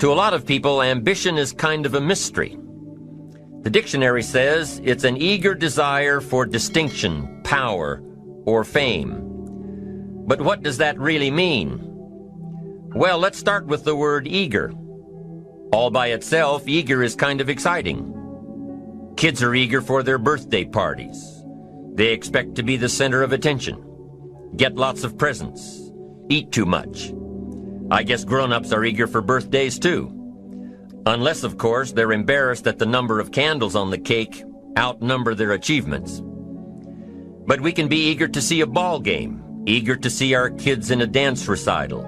To a lot of people, ambition is kind of a mystery. The dictionary says it's an eager desire for distinction, power, or fame. But what does that really mean? Well, let's start with the word eager. All by itself, eager is kind of exciting. Kids are eager for their birthday parties. They expect to be the center of attention, get lots of presents, eat too much. I guess grown-ups are eager for birthdays too. Unless, of course, they're embarrassed that the number of candles on the cake outnumber their achievements. But we can be eager to see a ball game, eager to see our kids in a dance recital,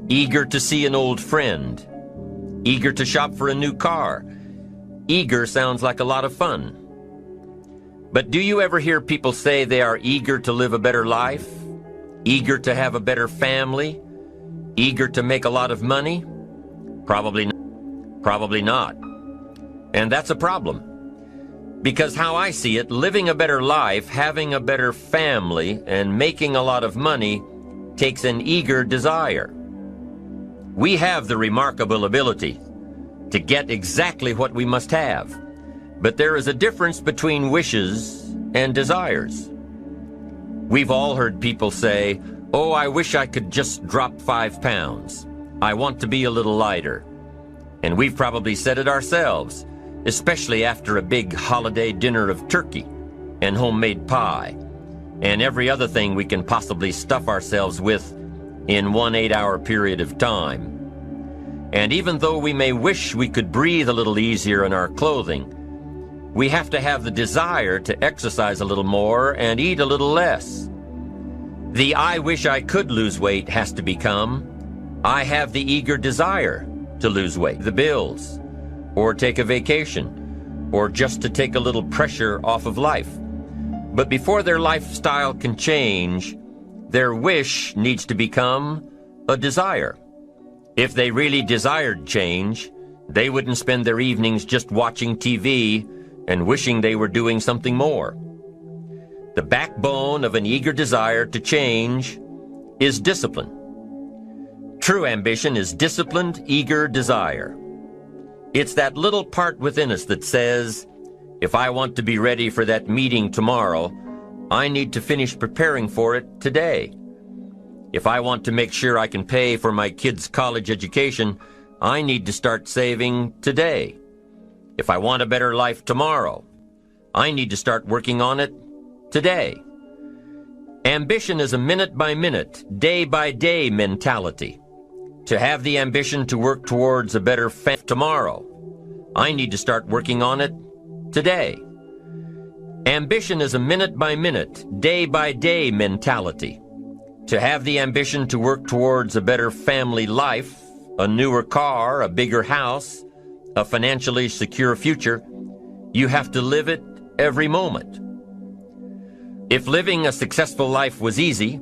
eager to see an old friend, eager to shop for a new car. Eager sounds like a lot of fun. But do you ever hear people say they are eager to live a better life, eager to have a better family, eager to make a lot of money? Probably not. And that's a problem. Because how I see it, living a better life, having a better family, and making a lot of money takes an eager desire. We have the remarkable ability to get exactly what we must have. But there is a difference between wishes and desires. We've all heard people say, "Oh, I wish I could just drop 5 pounds. I want to be a little lighter." And we've probably said it ourselves, especially after a big holiday dinner of turkey and homemade pie and every other thing we can possibly stuff ourselves with in one 8-hour period of time. And even though we may wish we could breathe a little easier in our clothing, we have to have the desire to exercise a little more and eat a little less. The "I wish I could lose weight" has to become, "I have the eager desire to lose weight, the bills, or take a vacation, or just to take a little pressure off of life." But before their lifestyle can change, their wish needs to become a desire. If they really desired change, they wouldn't spend their evenings just watching TV and wishing they were doing something more. The backbone of an eager desire to change is discipline. True ambition is disciplined, eager desire. It's that little part within us that says, if I want to be ready for that meeting tomorrow, I need to finish preparing for it today. If I want to make sure I can pay for my kids' college education, I need to start saving today. If I want a better life tomorrow, I need to start working on it today. Ambition is a minute-by-minute, day-by-day mentality. To have the ambition to work towards a better tomorrow, I need to start working on it today. Ambition is a minute-by-minute, day-by-day mentality. To have the ambition to work towards a better family life, a newer car, a bigger house, a financially secure future, you have to live it every moment. If living a successful life was easy,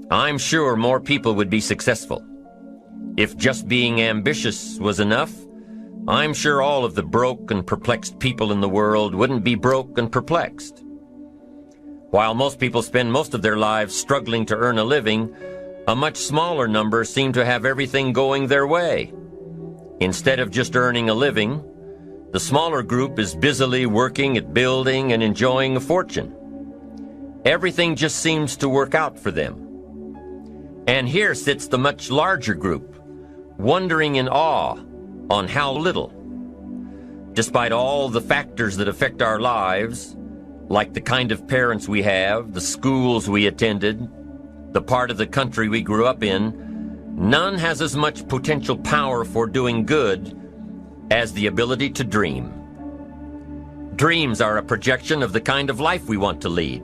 I'm sure more people would be successful. If just being ambitious was enough, I'm sure all of the broke and perplexed people in the world wouldn't be broke and perplexed. While most people spend most of their lives struggling to earn a living, a much smaller number seem to have everything going their way. Instead of just earning a living, the smaller group is busily working at building and enjoying a fortune. Everything just seems to work out for them. And here sits the much larger group, wondering in awe on how little. Despite all the factors that affect our lives, like the kind of parents we have, the schools we attended, the part of the country we grew up in, none has as much potential power for doing good as the ability to dream. Dreams are a projection of the kind of life we want to lead.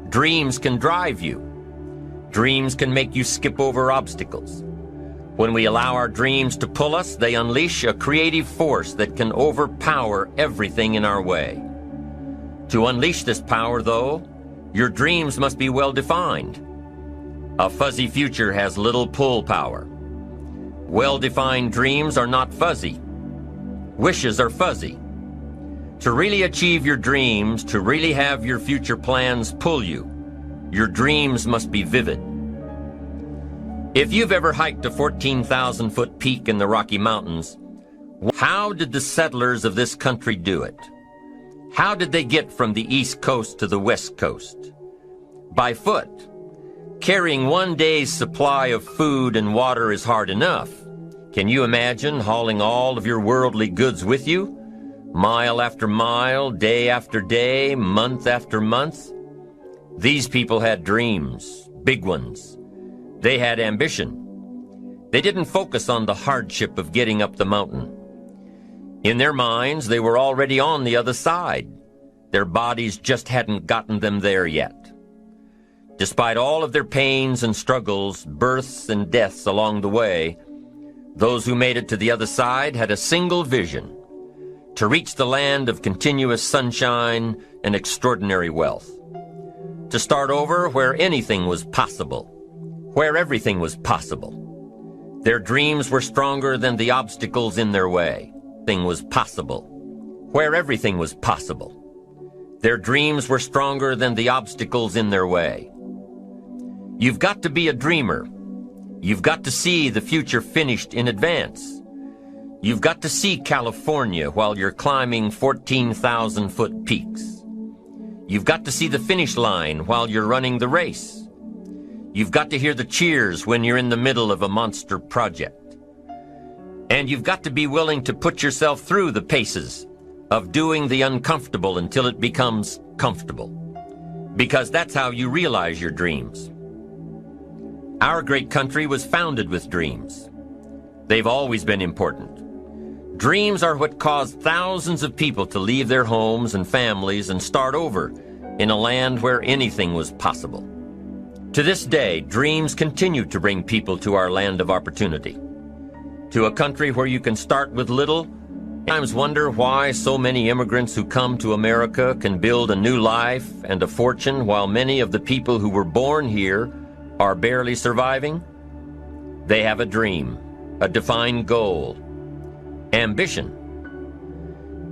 Dreams can drive you. Dreams can make you skip over obstacles. When we allow our dreams to pull us, they unleash a creative force that can overpower everything in our way. To unleash this power, though, your dreams must be well defined. A fuzzy future has little pull power. Well-defined dreams are not fuzzy. Wishes are fuzzy. To really achieve your dreams, to really have your future plans pull you, your dreams must be vivid. If you've ever hiked a 14,000-foot peak in the Rocky Mountains, how did the settlers of this country do it? How did they get from the East Coast to the West Coast? By foot. Carrying one day's supply of food and water is hard enough. Can you imagine hauling all of your worldly goods with you? Mile after mile, day after day, month after month? These people had dreams, big ones. They had ambition. They didn't focus on the hardship of getting up the mountain. In their minds, they were already on the other side. Their bodies just hadn't gotten them there yet. Despite all of their pains and struggles, births and deaths along the way, those who made it to the other side had a single vision: to reach the land of continuous sunshine and extraordinary wealth. To start over where anything was possible, where everything was possible. Their dreams were stronger than the obstacles in their way. Everything was possible, where everything was possible. Their dreams were stronger than the obstacles in their way. You've got to be a dreamer. You've got to see the future finished in advance. You've got to see California while you're climbing 14,000-foot peaks. You've got to see the finish line while you're running the race. You've got to hear the cheers when you're in the middle of a monster project. And you've got to be willing to put yourself through the paces of doing the uncomfortable until it becomes comfortable. Because that's how you realize your dreams. Our great country was founded with dreams. They've always been important. Dreams are what caused thousands of people to leave their homes and families and start over in a land where anything was possible. To this day, dreams continue to bring people to our land of opportunity. To a country where you can start with little. I sometimes wonder why so many immigrants who come to America can build a new life and a fortune while many of the people who were born here are barely surviving. They have a dream, a defined goal, ambition.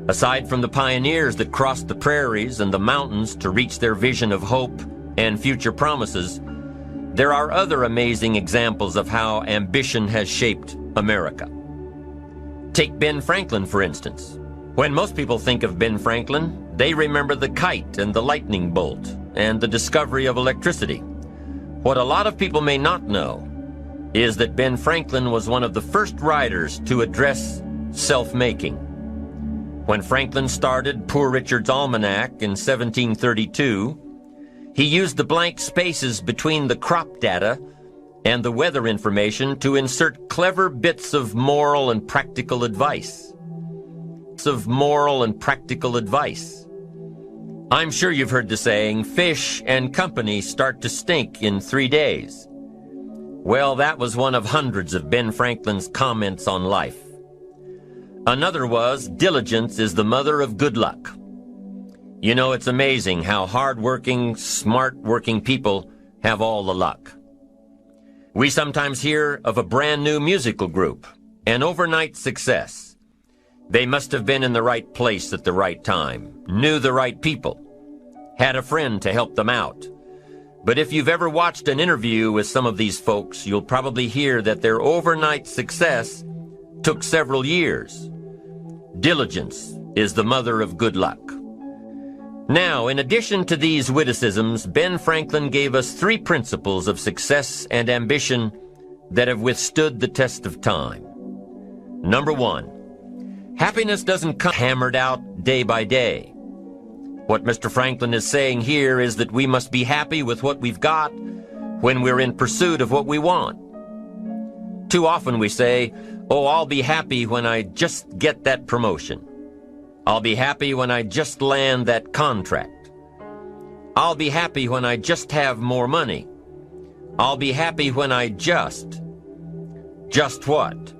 Aside from the pioneers that crossed the prairies and the mountains to reach their vision of hope and future promises, there are other amazing examples of how ambition has shaped America. Take Ben Franklin, for instance. When most people think of Ben Franklin, they remember the kite and the lightning bolt and the discovery of electricity. What a lot of people may not know is that Ben Franklin was one of the first writers to address self-making. When Franklin started Poor Richard's Almanac in 1732, he used the blank spaces between the crop data and the weather information to insert clever bits of moral and practical advice. I'm sure you've heard the saying, fish and company start to stink in 3 days. Well, that was one of hundreds of Ben Franklin's comments on life. Another was, diligence is the mother of good luck. You know, it's amazing how hard-working, smart-working people have all the luck. We sometimes hear of a brand new musical group, an overnight success. They must have been in the right place at the right time, knew the right people, had a friend to help them out. But if you've ever watched an interview with some of these folks, you'll probably hear that their overnight success took several years. Diligence is the mother of good luck. Now, in addition to these witticisms, Ben Franklin gave us 3 principles of success and ambition that have withstood the test of time. Number 1. Happiness doesn't come hammered out day by day. What Mr. Franklin is saying here is that we must be happy with what we've got when we're in pursuit of what we want. Too often we say, oh, I'll be happy when I just get that promotion. I'll be happy when I just land that contract. I'll be happy when I just have more money. I'll be happy when I just. Just what?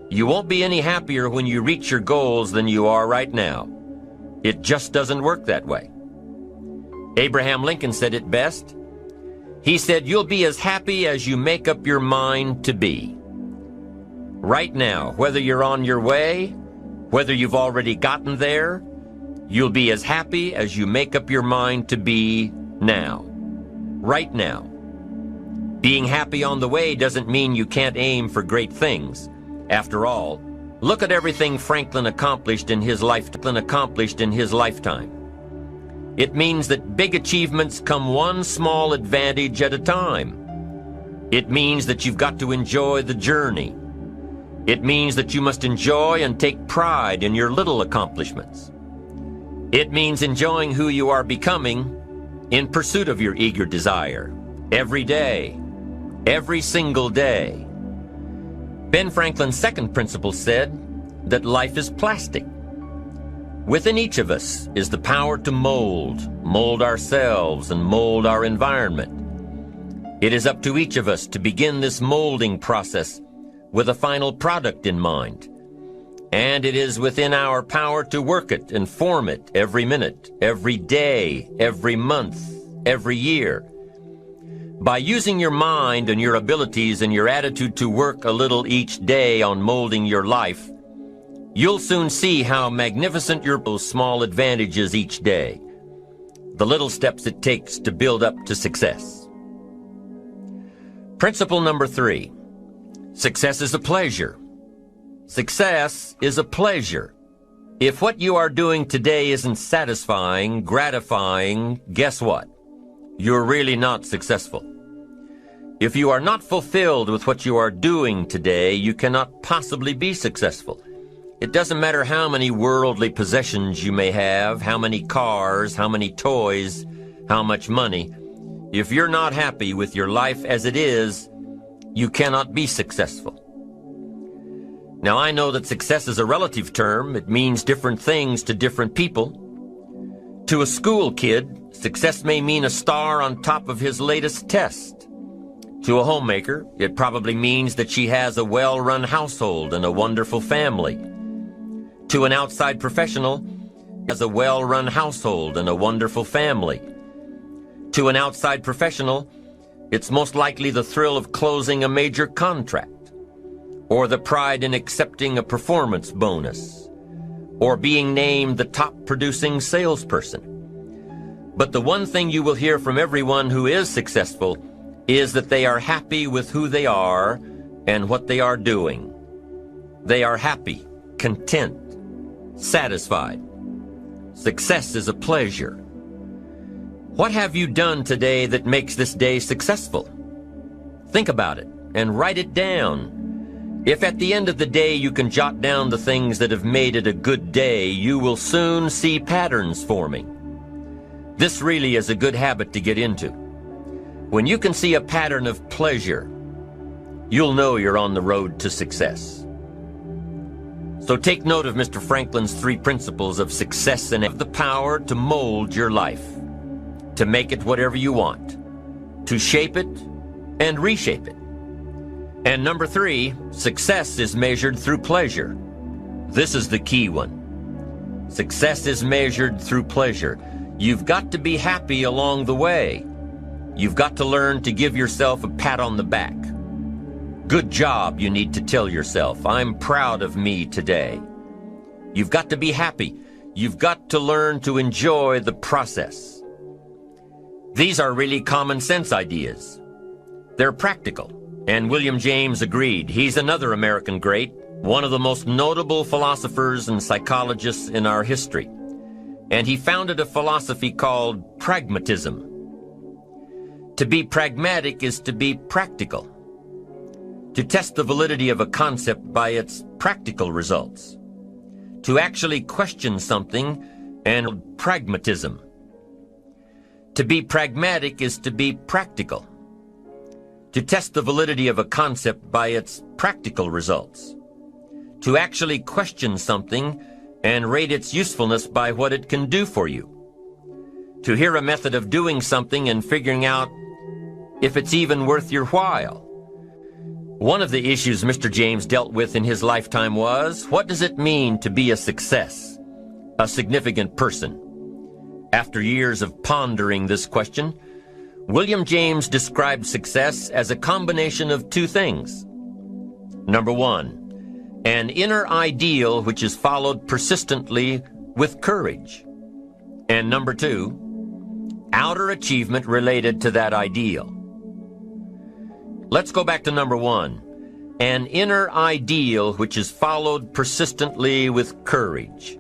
You won't be any happier when you reach your goals than you are right now. It just doesn't work that way. Abraham Lincoln said it best. He said, you'll be as happy as you make up your mind to be. Right now, whether you're on your way, whether you've already gotten there, you'll be as happy as you make up your mind to be now. Right now. Being happy on the way doesn't mean you can't aim for great things. After all, look at everything Franklin accomplished in his lifetime. It means that big achievements come one small advantage at a time. It means that you've got to enjoy the journey. It means that you must enjoy and take pride in your little accomplishments. It means enjoying who you are becoming in pursuit of your eager desire, every day, every single day. Ben Franklin's second principle said that life is plastic. Within each of us is the power to mold ourselves and mold our environment. It is up to each of us to begin this molding process with a final product in mind. And it is within our power to work it and form it every minute, every day, every month, every year. By using your mind and your abilities and your attitude to work a little each day on molding your life, you'll soon see how magnificent your small advantages each day, the little steps it takes to build up to success. Principle number 3, success is a pleasure. Success is a pleasure. If what you are doing today isn't satisfying, gratifying, guess what? You're really not successful. If you are not fulfilled with what you are doing today, you cannot possibly be successful. It doesn't matter how many worldly possessions you may have, how many cars, how many toys, how much money. If you're not happy with your life as it is, you cannot be successful. Now, I know that success is a relative term. It means different things to different people. To a school kid, success may mean a star on top of his latest test. To a homemaker, it probably means that she has a well-run household and a wonderful family. To an outside professional, has a well-run household and a wonderful family. To an outside professional, it's most likely the thrill of closing a major contract, or the pride in accepting a performance bonus, or being named the top producing salesperson. But the one thing you will hear from everyone who is successful is that they are happy with who they are and what they are doing. They are happy, content, satisfied. Success is a pleasure. What have you done today that makes this day successful? Think about it and write it down. If at the end of the day you can jot down the things that have made it a good day, you will soon see patterns forming. This really is a good habit to get into. When you can see a pattern of pleasure, you'll know you're on the road to success. So take note of Mr. Franklin's 3 principles of success and have the power to mold your life, to make it whatever you want, to shape it and reshape it. And number 3, success is measured through pleasure. This is the key one. Success is measured through pleasure. You've got to be happy along the way. You've got to learn to give yourself a pat on the back. Good job, you need to tell yourself. I'm proud of me today. You've got to be happy. You've got to learn to enjoy the process. These are really common sense ideas. They're practical. And William James agreed. He's another American great, one of the most notable philosophers and psychologists in our history. And he founded a philosophy called pragmatism. To be pragmatic is to be practical. To test the validity of a concept by its practical results. To actually question something and pragmatism. To be pragmatic is to be practical. To test the validity of a concept by its practical results. To actually question something and rate its usefulness by what it can do for you. To hear a method of doing something and figuring out if it's even worth your while. One of the issues Mr. James dealt with in his lifetime was, what does it mean to be a success, a significant person? After years of pondering this question, William James described success as a combination of 2 things. Number 1, an inner ideal which is followed persistently with courage. And number 2, outer achievement related to that ideal. Let's go back to number 1. An inner ideal which is followed persistently with courage.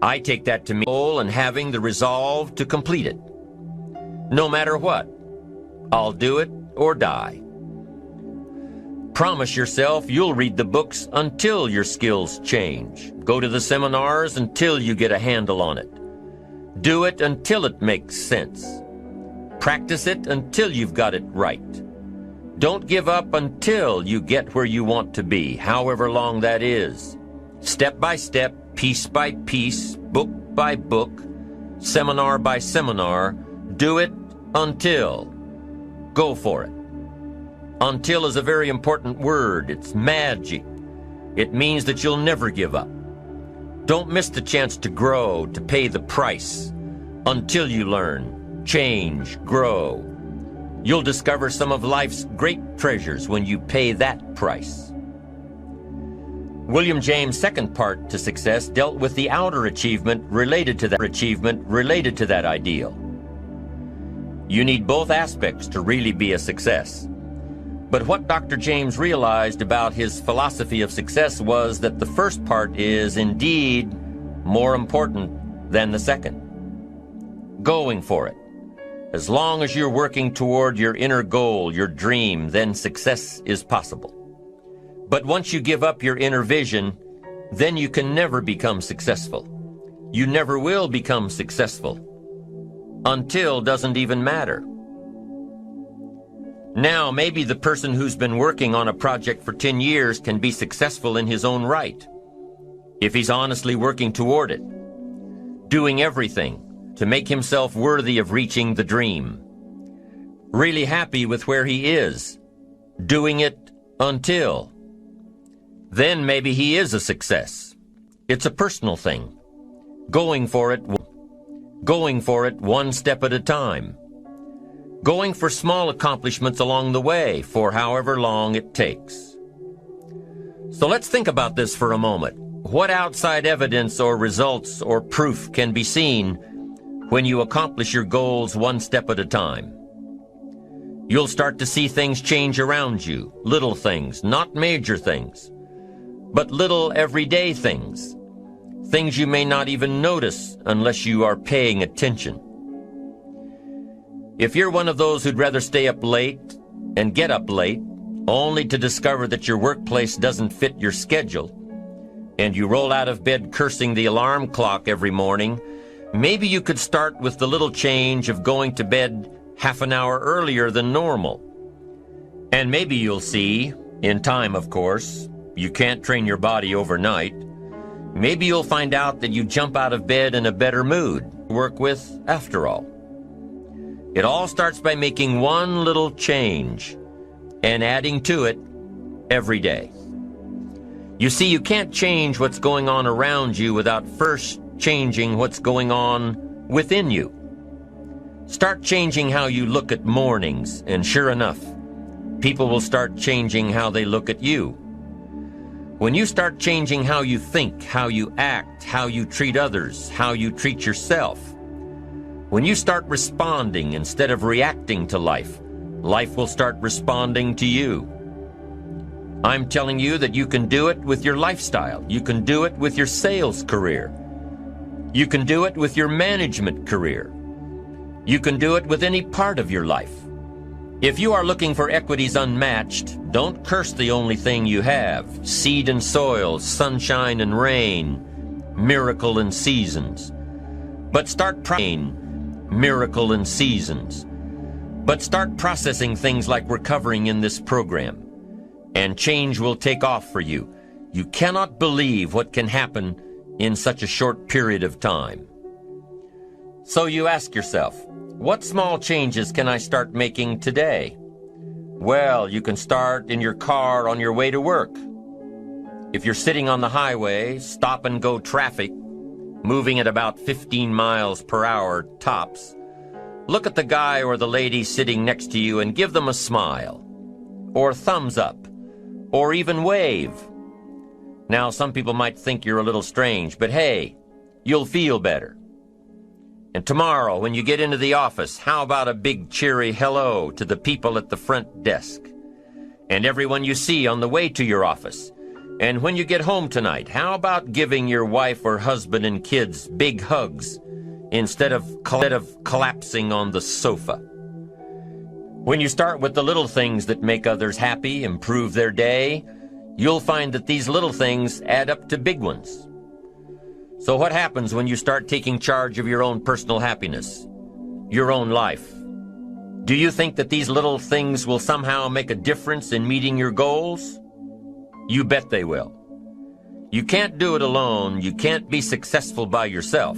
I take that to mean goal and having the resolve to complete it. No matter what, I'll do it or die. Promise yourself you'll read the books until your skills change. Go to the seminars until you get a handle on it. Do it until it makes sense. Practice it until you've got it right. Don't give up until you get where you want to be, however long that is. Step by step, piece by piece, book by book, seminar by seminar, do it until. Go for it. Until is a very important word. It's magic. It means that you'll never give up. Don't miss the chance to grow, to pay the price. Until you learn, change, grow. You'll discover some of life's great treasures when you pay that price. William James' second part to success dealt with the outer achievement related to that ideal. You need both aspects to really be a success. But what Dr. James realized about his philosophy of success was that the first part is indeed more important than the second. Going for it. As long as you're working toward your inner goal, your dream, then success is possible. But once you give up your inner vision, then you can never become successful. You never will become successful. Until doesn't even matter. Now, maybe the person who's been working on a project for 10 years can be successful in his own right, if he's honestly working toward it, doing everything to make himself worthy of reaching the dream, really happy with where he is, doing it until. Then maybe he is a success. It's a personal thing. Going for it one step at a time. Going for small accomplishments along the way for however long it takes. So let's think about this for a moment. What outside evidence or results or proof can be seen when you accomplish your goals one step at a time? You'll start to see things change around you, little things, not major things, but little everyday things, things you may not even notice unless you are paying attention. If you're one of those who'd rather stay up late and get up late, only to discover that your workplace doesn't fit your schedule, and you roll out of bed cursing the alarm clock every morning, maybe you could start with the little change of going to bed half an hour earlier than normal. And maybe you'll see, in time of course, you can't train your body overnight, maybe you'll find out that you jump out of bed in a better mood to work with after all. It all starts by making one little change and adding to it every day. You see, you can't change what's going on around you without first changing what's going on within you. Start changing how you look at mornings, and sure enough, people will start changing how they look at you. When you start changing how you think, how you act, how you treat others, how you treat yourself, when you start responding instead of reacting to life, life will start responding to you. I'm telling you that you can do it with your lifestyle. You can do it with your sales career. You can do it with your management career. You can do it with any part of your life. If you are looking for equities unmatched, don't curse the only thing you have: seed and soil, sunshine and rain, miracle and seasons. But start miracle and seasons. But start processing things like we're covering in this program, and change will take off for you. You cannot believe what can happen in such a short period of time. So you ask yourself, what small changes can I start making today? Well, you can start in your car on your way to work. If you're sitting on the highway, stop-and-go traffic, moving at about 15 miles per hour tops, look at the guy or the lady sitting next to you and give them a smile, or thumbs up, or even wave. Now, some people might think you're a little strange, but hey, you'll feel better. And tomorrow, when you get into the office, how about a big cheery hello to the people at the front desk? And everyone you see on the way to your office. And when you get home tonight, how about giving your wife or husband and kids big hugs instead of collapsing on the sofa? When you start with the little things that make others happy, improve their day, you'll find that these little things add up to big ones. So what happens when you start taking charge of your own personal happiness, your own life? Do you think that these little things will somehow make a difference in meeting your goals? You bet they will. You can't do it alone. You can't be successful by yourself.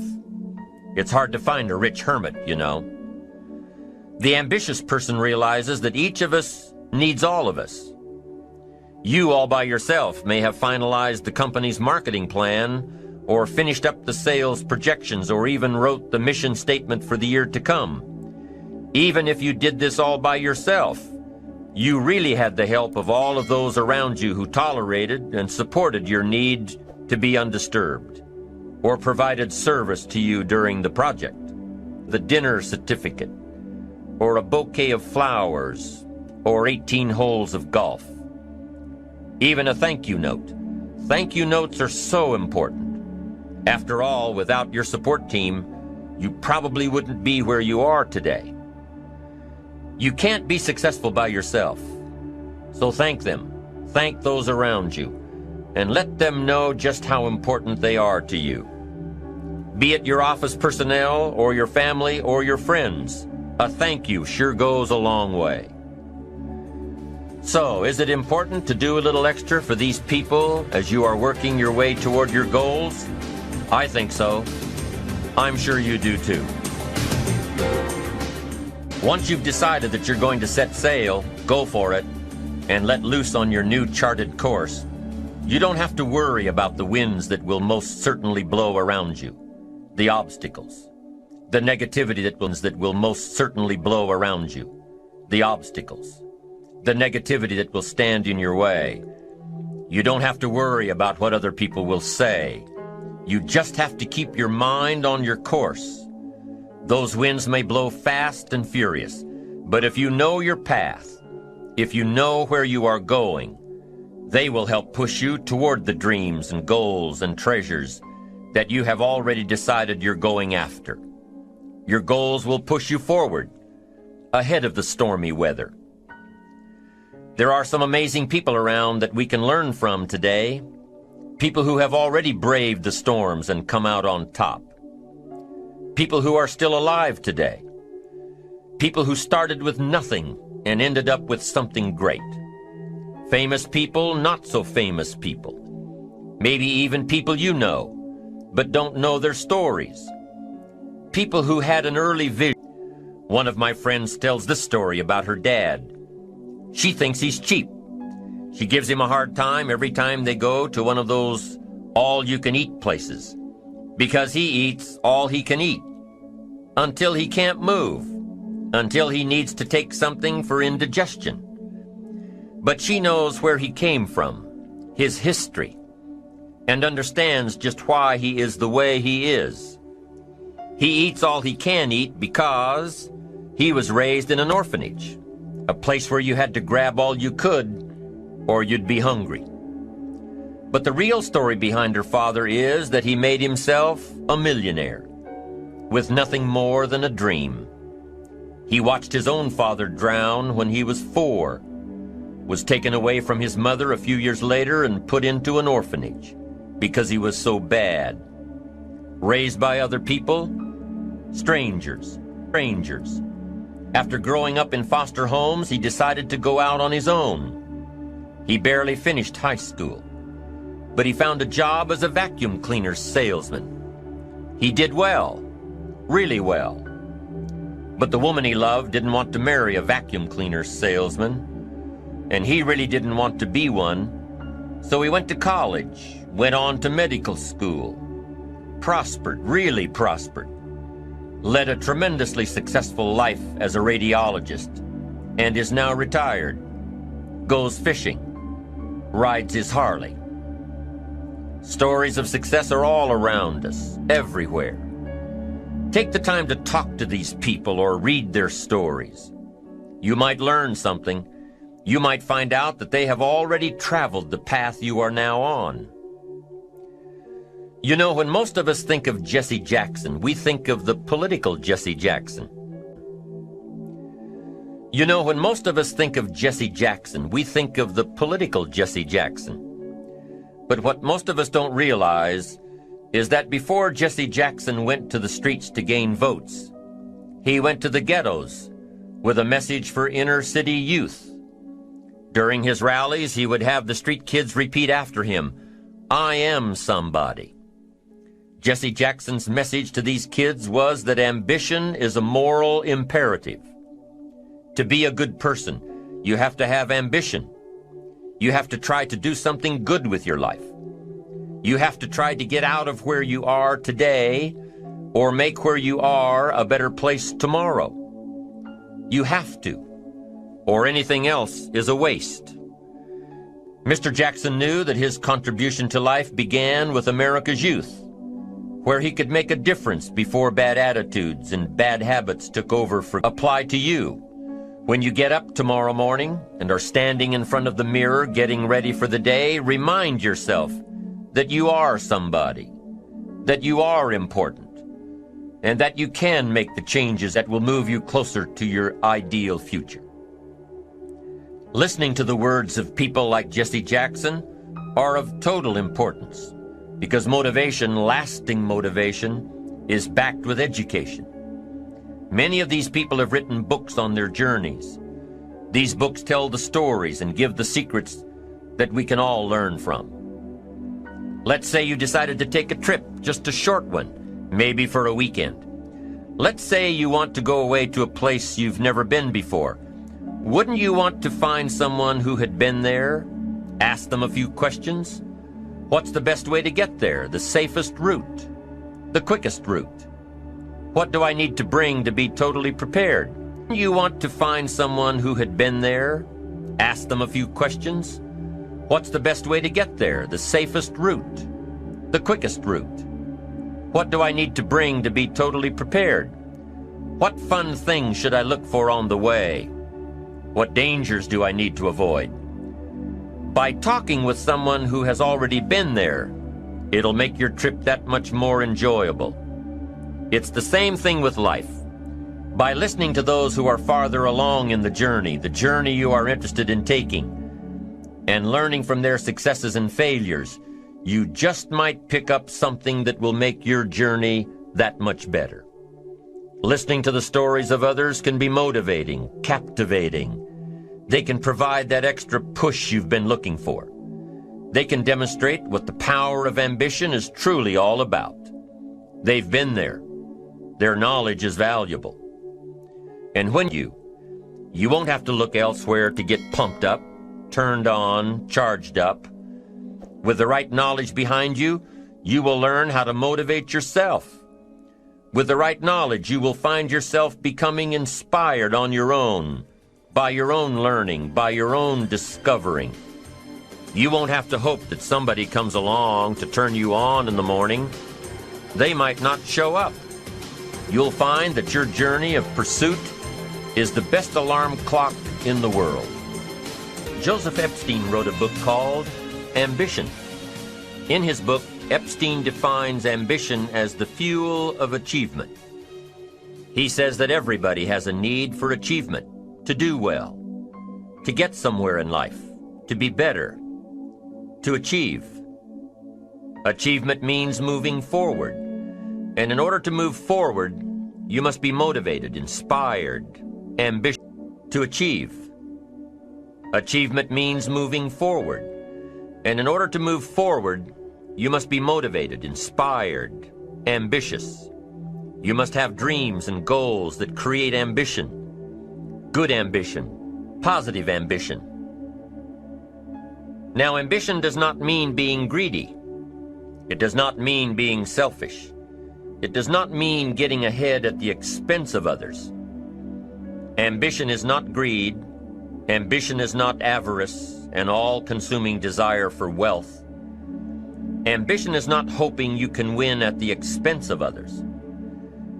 It's hard to find a rich hermit, you know. The ambitious person realizes that each of us needs all of us. You all by yourself may have finalized the company's marketing plan, or finished up the sales projections, or even wrote the mission statement for the year to come. Even if you did this all by yourself, you really had the help of all of those around you who tolerated and supported your need to be undisturbed, or provided service to you during the project, the dinner certificate, or a bouquet of flowers, or 18 holes of golf. Even a thank you note. Thank you notes are so important. After all, without your support team, you probably wouldn't be where you are today. You can't be successful by yourself. So thank them, thank those around you, and let them know just how important they are to you. Be it your office personnel, or your family, or your friends, a thank you sure goes a long way. So, is it important to do a little extra for these people as you are working your way toward your goals? I think so. I'm sure you do too. Once you've decided that you're going to set sail, go for it, and let loose on your new charted course, you don't have to worry about the winds that will most certainly blow around you, the obstacles, the negativity that will most certainly blow around you, the obstacles, the negativity that will stand in your way. You don't have to worry about what other people will say. You just have to keep your mind on your course. Those winds may blow fast and furious, but if you know your path, if you know where you are going, they will help push you toward the dreams and goals and treasures that you have already decided you're going after. Your goals will push you forward, ahead of the stormy weather. There are some amazing people around that we can learn from today. People who have already braved the storms and come out on top. People who are still alive today. People who started with nothing and ended up with something great. Famous people, not so famous people. Maybe even people you know, but don't know their stories. People who had an early vision. One of my friends tells this story about her dad. She thinks he's cheap. She gives him a hard time every time they go to one of those all-you-can-eat places, because he eats all he can eat, until he can't move, until he needs to take something for indigestion. But she knows where he came from, his history, and understands just why he is the way he is. He eats all he can eat because he was raised in an orphanage, a place where you had to grab all you could or you'd be hungry. But the real story behind her father is that he made himself a millionaire with nothing more than a dream. He watched his own father drown when he was 4, was taken away from his mother a few years later and put into an orphanage because he was so bad. Raised by other people, strangers. After growing up in foster homes, he decided to go out on his own. He barely finished high school, but he found a job as a vacuum cleaner salesman. He did well, really well. But the woman he loved didn't want to marry a vacuum cleaner salesman, and he really didn't want to be one. So he went to college, went on to medical school, prospered, really prospered, led a tremendously successful life as a radiologist, and is now retired, goes fishing, rides his Harley. Stories of success are all around us, everywhere. Take the time to talk to these people or read their stories. You might learn something. You might find out that they have already traveled the path you are now on. You know, when most of us think of Jesse Jackson, we think of the political Jesse Jackson. You know, when most of us think of Jesse Jackson, we think of the political Jesse Jackson. But what most of us don't realize is that before Jesse Jackson went to the streets to gain votes, he went to the ghettos with a message for inner city youth. During his rallies, he would have the street kids repeat after him, "I am somebody." Jesse Jackson's message to these kids was that ambition is a moral imperative. To be a good person, you have to have ambition. You have to try to do something good with your life. You have to try to get out of where you are today or make where you are a better place tomorrow. You have to, or anything else is a waste. Mr. Jackson knew that his contribution to life began with America's youth, where he could make a difference before bad attitudes and bad habits took over. Apply to you. When you get up tomorrow morning and are standing in front of the mirror getting ready for the day, remind yourself that you are somebody, that you are important, and that you can make the changes that will move you closer to your ideal future. Listening to the words of people like Jesse Jackson are of total importance, because motivation, lasting motivation, is backed with education. Many of these people have written books on their journeys. These books tell the stories and give the secrets that we can all learn from. Let's say you decided to take a trip, just a short one, maybe for a weekend. Let's say you want to go away to a place you've never been before. Wouldn't you want to find someone who had been there? Ask them a few questions? What's the best way to get there? The safest route? The quickest route? What do I need to bring to be totally prepared? You want to find someone who had been there? Ask them a few questions? What's the best way to get there? The safest route? The quickest route? What do I need to bring to be totally prepared? What fun things should I look for on the way? What dangers do I need to avoid? By talking with someone who has already been there, it'll make your trip that much more enjoyable. It's the same thing with life. By listening to those who are farther along in the journey you are interested in taking, and learning from their successes and failures, you just might pick up something that will make your journey that much better. Listening to the stories of others can be motivating, captivating. They can provide that extra push you've been looking for. They can demonstrate what the power of ambition is truly all about. They've been there. Their knowledge is valuable. And when you won't have to look elsewhere to get pumped up, turned on, charged up. With the right knowledge behind you, you will learn how to motivate yourself. With the right knowledge, you will find yourself becoming inspired on your own, by your own learning, by your own discovering. You won't have to hope that somebody comes along to turn you on in the morning. They might not show up. You'll find that your journey of pursuit is the best alarm clock in the world. Joseph Epstein wrote a book called Ambition. In his book, Epstein defines ambition as the fuel of achievement. He says that everybody has a need for achievement, to do well, to get somewhere in life, to be better, to achieve. Achievement means moving forward. And in order to move forward, you must be motivated, inspired, ambitious to achieve. Achievement means moving forward. And in order to move forward, you must be motivated, inspired, ambitious. You must have dreams and goals that create ambition. Good ambition, positive ambition. Now, ambition does not mean being greedy. It does not mean being selfish. It does not mean getting ahead at the expense of others. Ambition is not greed. Ambition is not avarice, an all-consuming desire for wealth. Ambition is not hoping you can win at the expense of others.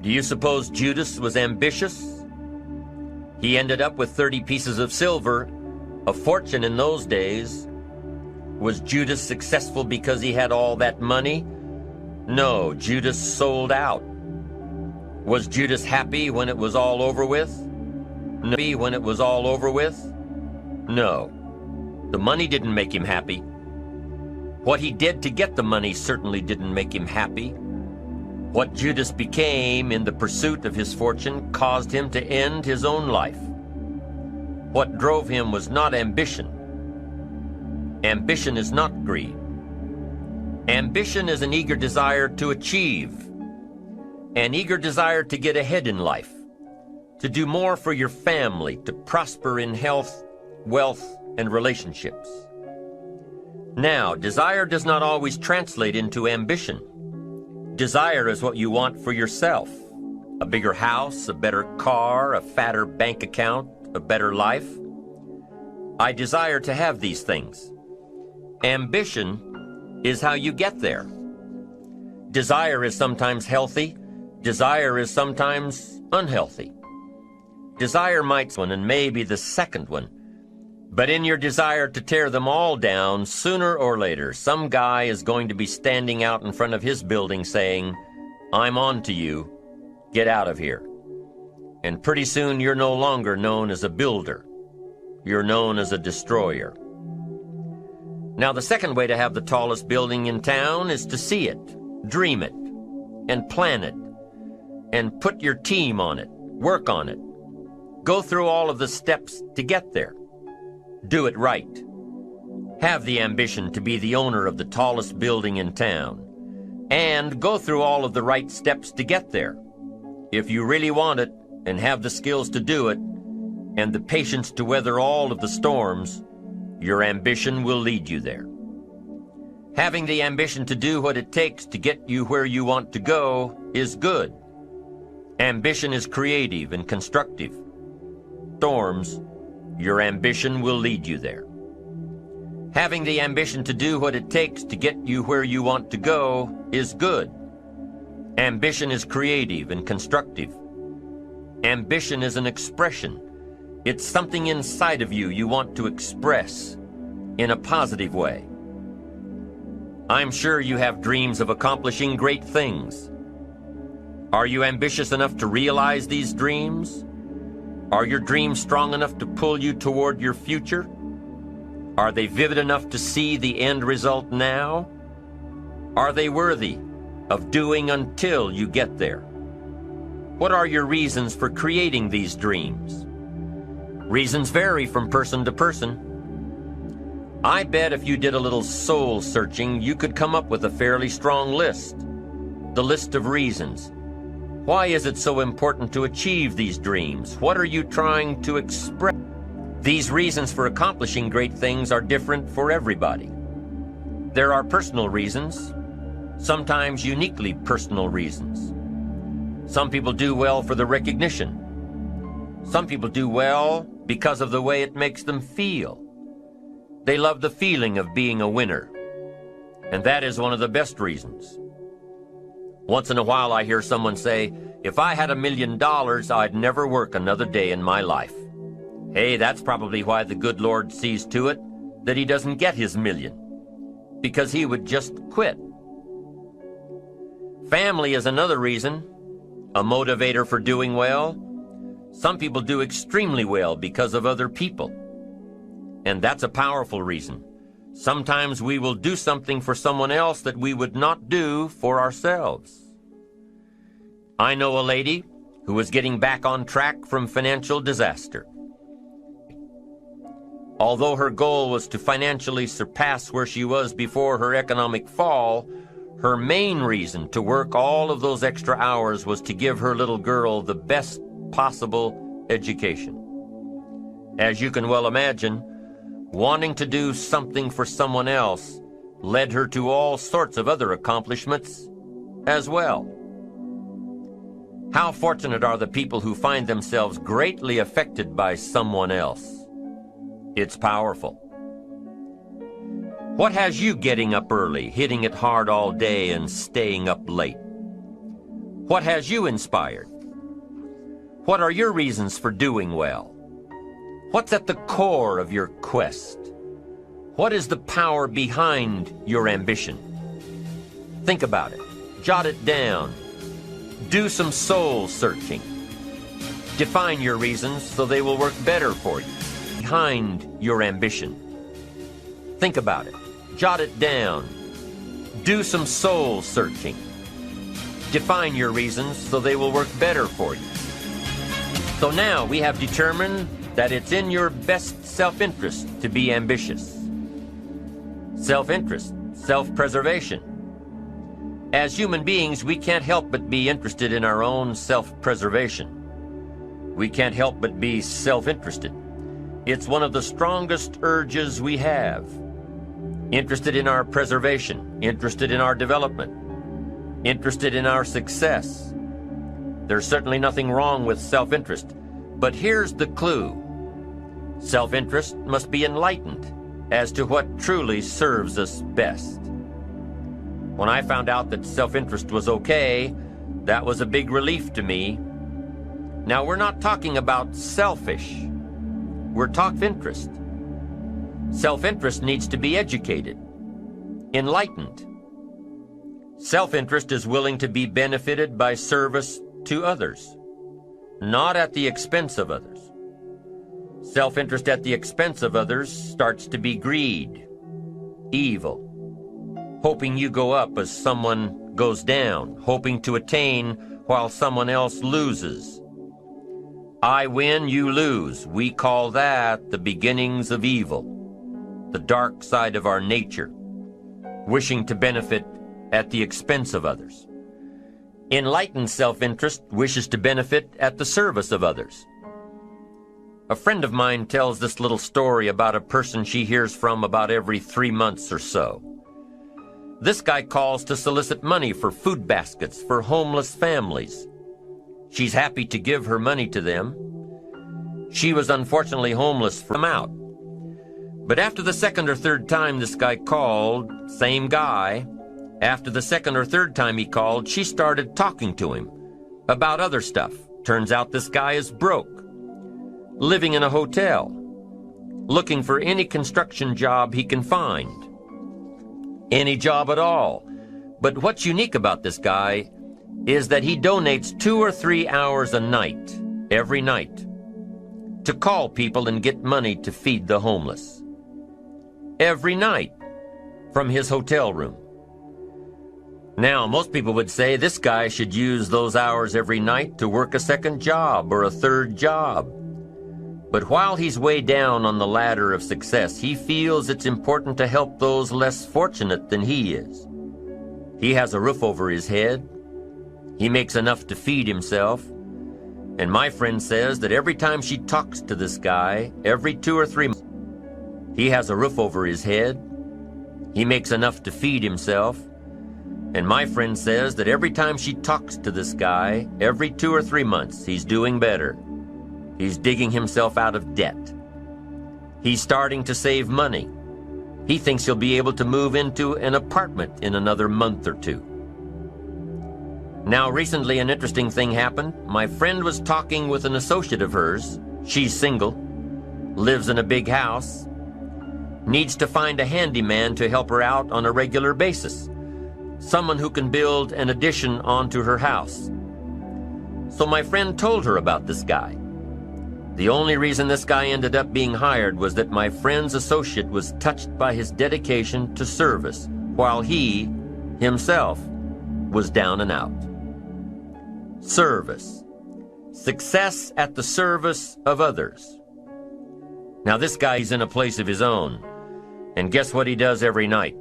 Do you suppose Judas was ambitious? He ended up with 30 pieces of silver, a fortune in those days. Was Judas successful because he had all that money? No, Judas sold out. Was Judas happy when it was all over with? No. When it was all over with? No. The money didn't make him happy. What he did to get the money certainly didn't make him happy. What Judas became in the pursuit of his fortune caused him to end his own life. What drove him was not ambition. Ambition is not greed. Ambition is an eager desire to achieve, an eager desire to get ahead in life, to do more for your family, to prosper in health, wealth, and relationships. Now, desire does not always translate into ambition. Desire is what you want for yourself. A bigger house, a better car, a fatter bank account, a better life. I desire to have these things. Ambition is how you get there. Desire is sometimes healthy. Desire is sometimes unhealthy. Desire might be one and maybe the second one. But in your desire to tear them all down, sooner or later, some guy is going to be standing out in front of his building saying, "I'm on to you. Get out of here." And pretty soon you're no longer known as a builder. You're known as a destroyer. Now, the second way to have the tallest building in town is to see it, dream it, and plan it, and put your team on it, work on it. Go through all of the steps to get there. Do it right. Have the ambition to be the owner of the tallest building in town, and go through all of the right steps to get there. If you really want it, and have the skills to do it, and the patience to weather all of the storms, your ambition will lead you there. Having the ambition to do what it takes to get you where you want to go is good. Ambition is creative and constructive. Storms, your ambition will lead you there. Having the ambition to do what it takes to get you where you want to go is good. Ambition is creative and constructive. Ambition is an expression. It's something inside of you you want to express in a positive way. I'm sure you have dreams of accomplishing great things. Are you ambitious enough to realize these dreams? Are your dreams strong enough to pull you toward your future? Are they vivid enough to see the end result now? Are they worthy of doing until you get there? What are your reasons for creating these dreams? Reasons vary from person to person. I bet if you did a little soul searching, you could come up with a fairly strong list. The list of reasons. Why is it so important to achieve these dreams? What are you trying to express? These reasons for accomplishing great things are different for everybody. There are personal reasons, sometimes uniquely personal reasons. Some people do well for the recognition. Some people do well because of the way it makes them feel. They love the feeling of being a winner, and that is one of the best reasons. Once in a while I hear someone say, "If I had $1 million, I'd never work another day in my life." Hey, that's probably why the good Lord sees to it that he doesn't get his million, because he would just quit. Family is another reason, a motivator for doing well. Some people do extremely well because of other people, and that's a powerful reason. Sometimes we will do something for someone else that we would not do for ourselves. I know a lady who was getting back on track from financial disaster. Although her goal was to financially surpass where she was before her economic fall, her main reason to work all of those extra hours was to give her little girl the best possible education. As you can well imagine, wanting to do something for someone else led her to all sorts of other accomplishments as well. How fortunate are the people who find themselves greatly affected by someone else? It's powerful. What has you getting up early, hitting it hard all day, and staying up late? What has you inspired? What are your reasons for doing well? What's at the core of your quest? What is the power behind your ambition? Think about it. Jot it down. Do some soul searching. Define your reasons so they will work better for you. Behind your ambition. Think about it. Jot it down. Do some soul searching. Define your reasons so they will work better for you. So now we have determined that it's in your best self-interest to be ambitious. Self-interest, self-preservation. As human beings, we can't help but be interested in our own self-preservation. We can't help but be self-interested. It's one of the strongest urges we have. Interested in our preservation, interested in our development, interested in our success. There's certainly nothing wrong with self-interest, but here's the clue. Self-interest must be enlightened as to what truly serves us best. When I found out that self-interest was okay, that was a big relief to me. Now, we're not talking about selfish. We're talking interest. Self-interest needs to be educated, enlightened. Self-interest is willing to be benefited by service to others, not at the expense of others. Self-interest at the expense of others starts to be greed, evil, hoping you go up as someone goes down, hoping to attain while someone else loses. I win, you lose. We call that the beginnings of evil, the dark side of our nature, wishing to benefit at the expense of others. Enlightened self-interest wishes to benefit at the service of others. A friend of mine tells this little story about a person she hears from about every 3 months or so. This guy calls to solicit money for food baskets for homeless families. She's happy to give her money to them. She was unfortunately homeless from out. But after the second or third time this guy called, same guy, after the second or third time he called, she started talking to him about other stuff. Turns out this guy is broke, living in a hotel, looking for any construction job he can find. Any job at all. But what's unique about this guy is that he donates 2 or 3 hours a night, every night, to call people and get money to feed the homeless. Every night, from his hotel room. Now, most people would say this guy should use those hours every night to work a second job or a third job. But while he's way down on the ladder of success, he feels it's important to help those less fortunate than he is. He has a roof over his head. He makes enough to feed himself. And my friend says that every time she talks to this guy, every 2 or 3 months, he has a roof over his head. He makes enough to feed himself. And my friend says that every time she talks to this guy, every 2 or 3 months, he's doing better. He's digging himself out of debt. He's starting to save money. He thinks he'll be able to move into an apartment in another month or 2. Now, recently an interesting thing happened. My friend was talking with an associate of hers. She's single, lives in a big house, needs to find a handyman to help her out on a regular basis. Someone who can build an addition onto her house. So my friend told her about this guy. The only reason this guy ended up being hired was that my friend's associate was touched by his dedication to service, while he, himself, was down and out. Service. Success at the service of others. Now this guy's in a place of his own, and guess what he does every night?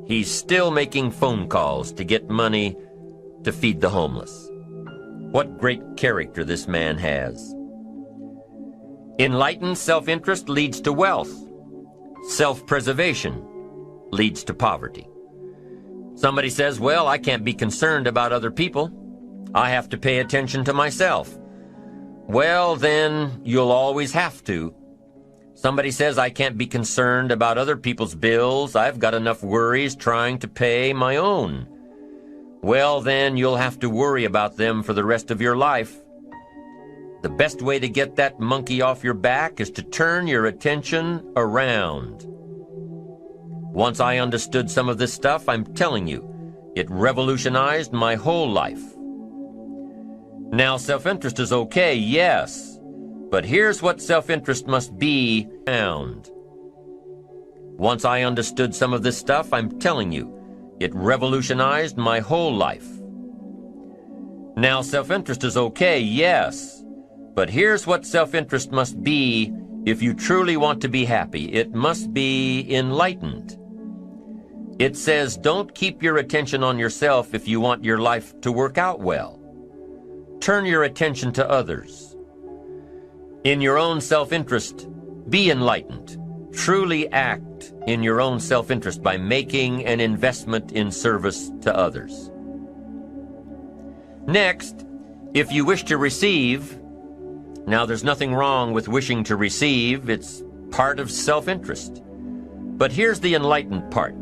He's still making phone calls to get money to feed the homeless. What great character this man has. Enlightened self-interest leads to wealth. Self-preservation leads to poverty. Somebody says, well, I can't be concerned about other people. I have to pay attention to myself. Well, then you'll always have to. Somebody says I can't be concerned about other people's bills. I've got enough worries trying to pay my own. well then you'll have to worry about them for the rest of your life. The best way to get that monkey off your back is to turn your attention around. Once I understood some of this stuff, I'm telling you, it revolutionized my whole life. Now, self-interest is okay, yes, but here's what self-interest must be found. Once I understood some of this stuff, I'm telling you, it revolutionized my whole life. Now, self-interest is okay, yes, but here's what self-interest must be if you truly want to be happy. It must be enlightened. It says don't keep your attention on yourself if you want your life to work out well. Turn your attention to others. In your own self-interest, be enlightened. Truly act in your own self-interest by making an investment in service to others. Next, if you wish to receive, now there's nothing wrong with wishing to receive, it's part of self-interest. But here's the enlightened part.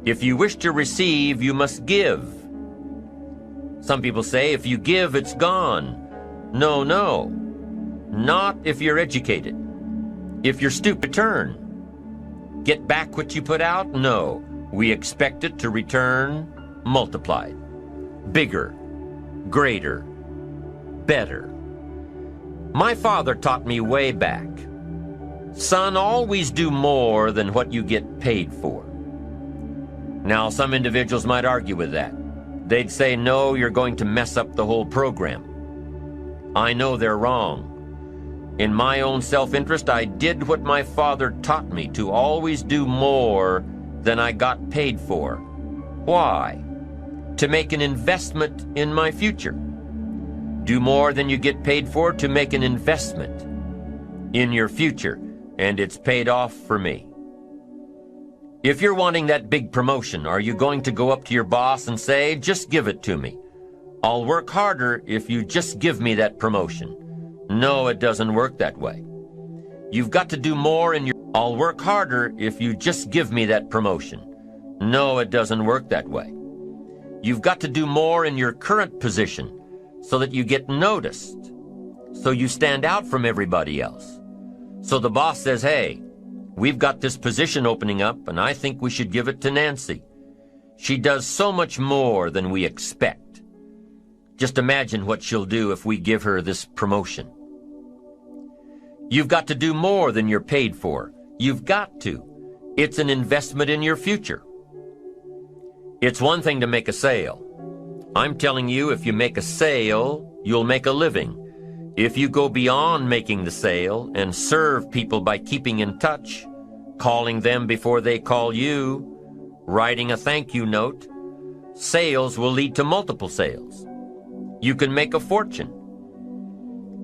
If you wish to receive, you must give. Some people say, if you give, it's gone. No, no. Not if you're educated. If you're stupid, return. Get back what you put out? No. We expect it to return multiplied. Bigger. Greater. Better. My father taught me way back, son, always do more than what you get paid for. Now, some individuals might argue with that. They'd say, no, you're going to mess up the whole program. I know they're wrong. In my own self-interest, I did what my father taught me, to always do more than I got paid for. Why? To make an investment in my future. Do more than you get paid for to make an investment in your future, and it's paid off for me. If you're wanting that big promotion, are you going to go up to your boss and say, just give it to me? I'll work harder if you just give me that promotion. No, it doesn't work that way. You've got to do more in your... I'll work harder if you just give me that promotion. No, it doesn't work that way. You've got to do more in your current position so that you get noticed, so you stand out from everybody else. So the boss says, hey, we've got this position opening up, and I think we should give it to Nancy. She does so much more than we expect. Just imagine what she'll do if we give her this promotion. You've got to do more than you're paid for. You've got to. It's an investment in your future. It's one thing to make a sale. I'm telling you, if you make a sale, you'll make a living. If you go beyond making the sale and serve people by keeping in touch, calling them before they call you, writing a thank you note, sales will lead to multiple sales. You can make a fortune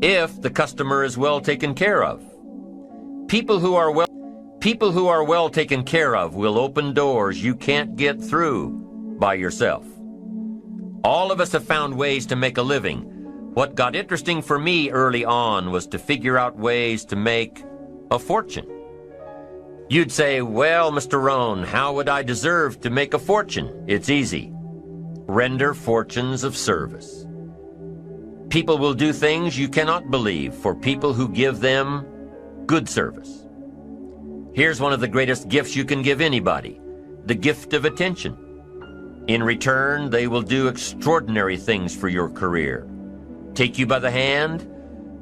if the customer is well taken care of. People who are well taken care of will open doors you can't get through by yourself. All of us have found ways to make a living. What got interesting for me early on was to figure out ways to make a fortune. You'd say, well, Mr. Rohn, how would I deserve to make a fortune? It's easy. Render fortunes of service. People will do things you cannot believe for people who give them good service. Here's one of the greatest gifts you can give anybody, the gift of attention. In return, they will do extraordinary things for your career, take you by the hand,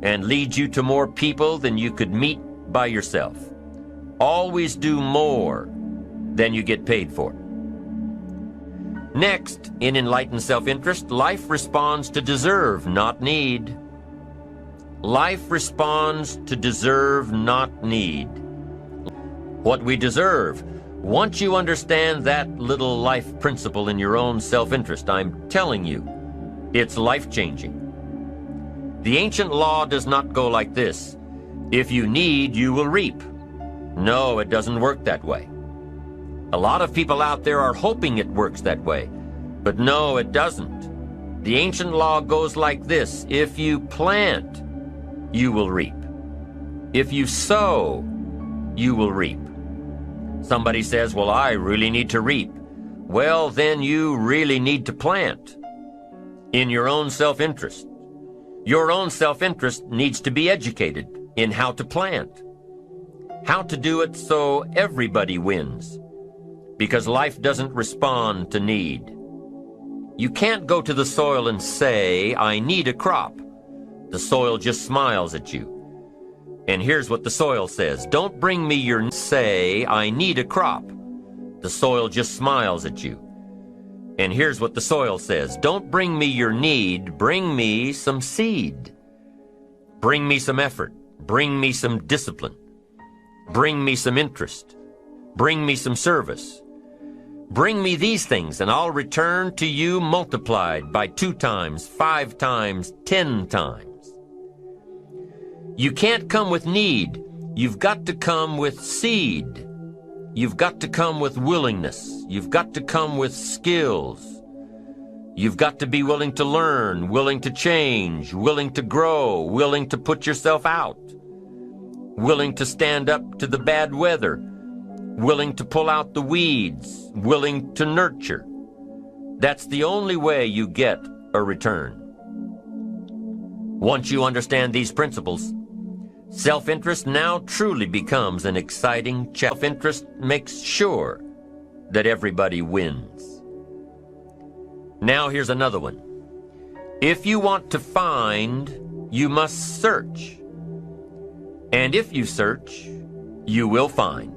and lead you to more people than you could meet by yourself. Always do more than you get paid for. Next, in enlightened self-interest, life responds to deserve, not need. Life responds to deserve, not need. What we deserve. Once you understand that little life principle in your own self-interest, I'm telling you, it's life-changing. The ancient law does not go like this. If you need, you will reap. No, it doesn't work that way. A lot of people out there are hoping it works that way, but no, it doesn't. The ancient law goes like this. If you plant, you will reap. If you sow, you will reap. Somebody says, well, I really need to reap. well, then you really need to plant in your own self-interest. Your own self-interest needs to be educated in how to plant, how to do it so everybody wins, because life doesn't respond to need. You can't go to the soil and say, I need a crop. The soil just smiles at you. And here's what the soil says. Don't bring me your say, I need a crop. The soil just smiles at you. And here's what the soil says. Don't bring me your need, bring me some seed. Bring me some effort. Bring me some discipline. Bring me some interest. Bring me some service. Bring me these things, and I'll return to you multiplied by 2 times, 5 times, 10 times. You can't come with need. You've got to come with seed. You've got to come with willingness. You've got to come with skills. You've got to be willing to learn, willing to change, willing to grow, willing to put yourself out, willing to stand up to the bad weather, willing to pull out the weeds, willing to nurture. That's the only way you get a return. Once you understand these principles, self-interest now truly becomes an exciting challenge. Self-interest makes sure that everybody wins. Now here's another one. If you want to find, you must search. And if you search, you will find.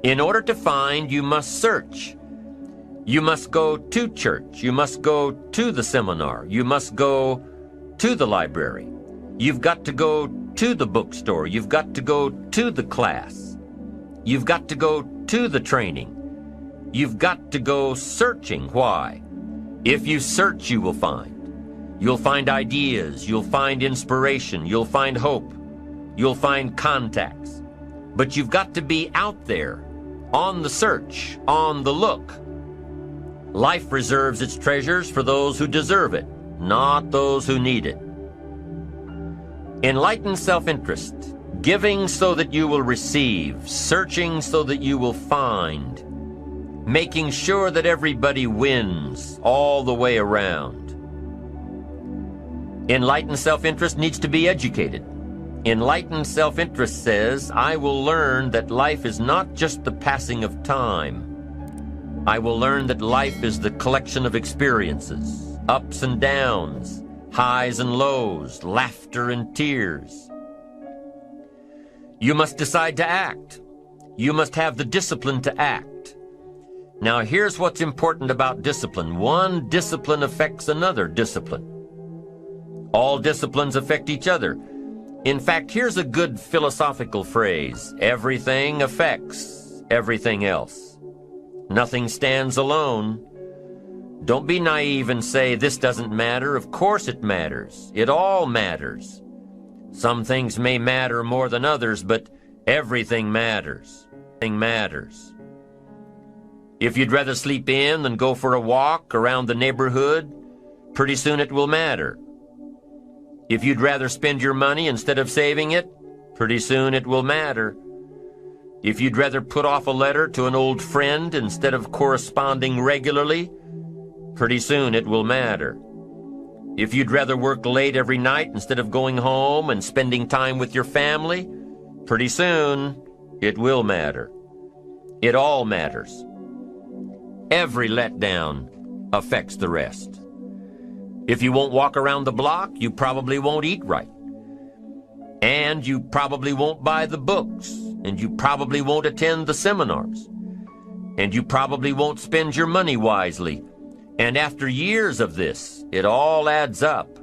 In order to find, you must search. You must go to church. You must go to the seminar. You must go to the library. You've got to go to the bookstore. You've got to go to the class. You've got to go to the training. You've got to go searching. Why? If you search, you will find. You'll find ideas. You'll find inspiration. You'll find hope. You'll find contacts. But you've got to be out there, on the search, on the look. Life reserves its treasures for those who deserve it, not those who need it. Enlightened self-interest, giving so that you will receive, searching so that you will find, making sure that everybody wins all the way around. Enlightened self-interest needs to be educated. Enlightened self-interest says, I will learn that life is not just the passing of time. I will learn that life is the collection of experiences, ups and downs, highs and lows, laughter and tears. You must decide to act. You must have the discipline to act. Now here's what's important about discipline. One discipline affects another discipline. All disciplines affect each other. In fact, here's a good philosophical phrase. Everything affects everything else. Nothing stands alone. Don't be naive and say, this doesn't matter. Of course it matters. It all matters. Some things may matter more than others, but everything matters. Everything matters. If you'd rather sleep in than go for a walk around the neighborhood, pretty soon it will matter. If you'd rather spend your money instead of saving it, pretty soon it will matter. If you'd rather put off a letter to an old friend instead of corresponding regularly, pretty soon it will matter. If you'd rather work late every night instead of going home and spending time with your family, pretty soon it will matter. It all matters. Every letdown affects the rest. If you won't walk around the block, you probably won't eat right. And you probably won't buy the books. And you probably won't attend the seminars. And you probably won't spend your money wisely. And after years of this, it all adds up.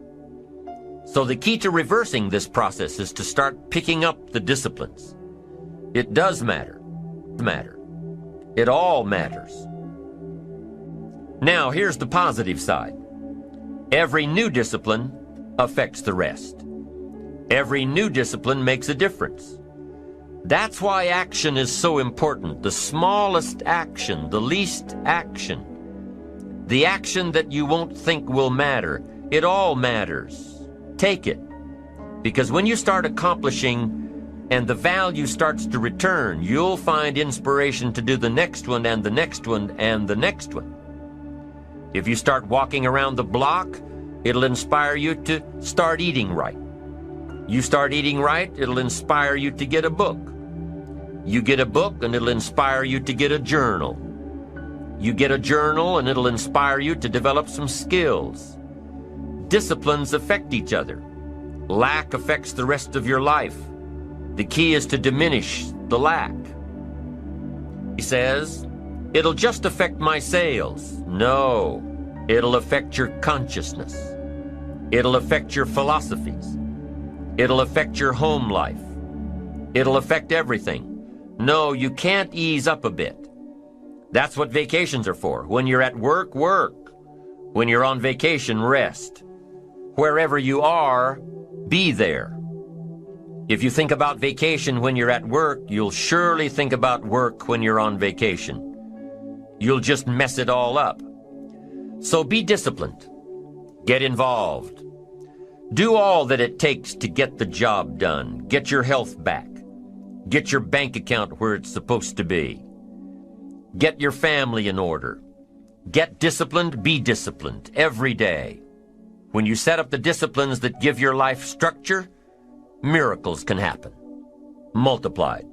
So the key to reversing this process is to start picking up the disciplines. It does matter. It all matters. Now, here's the positive side. Every new discipline affects the rest. Every new discipline makes a difference. That's why action is so important. The smallest action, the least action, the action that you won't think will matter, it all matters. Take it. Because when you start accomplishing and the value starts to return, you'll find inspiration to do the next one and the next one and the next one. If you start walking around the block, it'll inspire you to start eating right. You start eating right, it'll inspire you to get a book. You get a book and it'll inspire you to get a journal. You get a journal and it'll inspire you to develop some skills. Disciplines affect each other. Lack affects the rest of your life. The key is to diminish the lack. He says, it'll just affect my sales. No, it'll affect your consciousness. It'll affect your philosophies. It'll affect your home life. It'll affect everything. No, you can't ease up a bit. That's what vacations are for. When you're at work, work. When you're on vacation, rest. Wherever you are, be there. If you think about vacation when you're at work, you'll surely think about work when you're on vacation. You'll just mess it all up. So be disciplined. Get involved. Do all that it takes to get the job done. Get your health back. Get your bank account where it's supposed to be. Get your family in order. Get disciplined, be disciplined every day. When you set up the disciplines that give your life structure, miracles can happen, multiplied.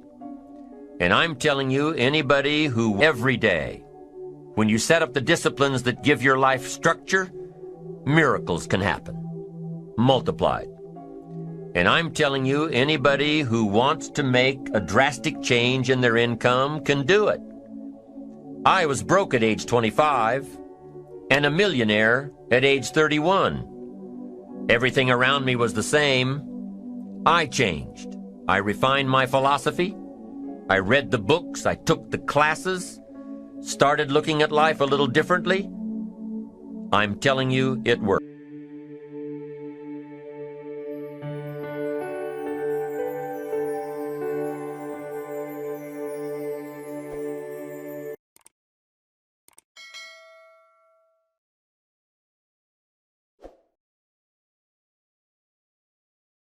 And I'm telling you, anybody who every day, when you set up the disciplines that give your life structure, miracles can happen, multiplied. And I'm telling you, anybody who wants to make a drastic change in their income can do it. I was broke at age 25 and a millionaire at age 31. Everything around me was the same. I changed. I refined my philosophy. I read the books. I took the classes. Started looking at life a little differently. I'm telling you, it worked.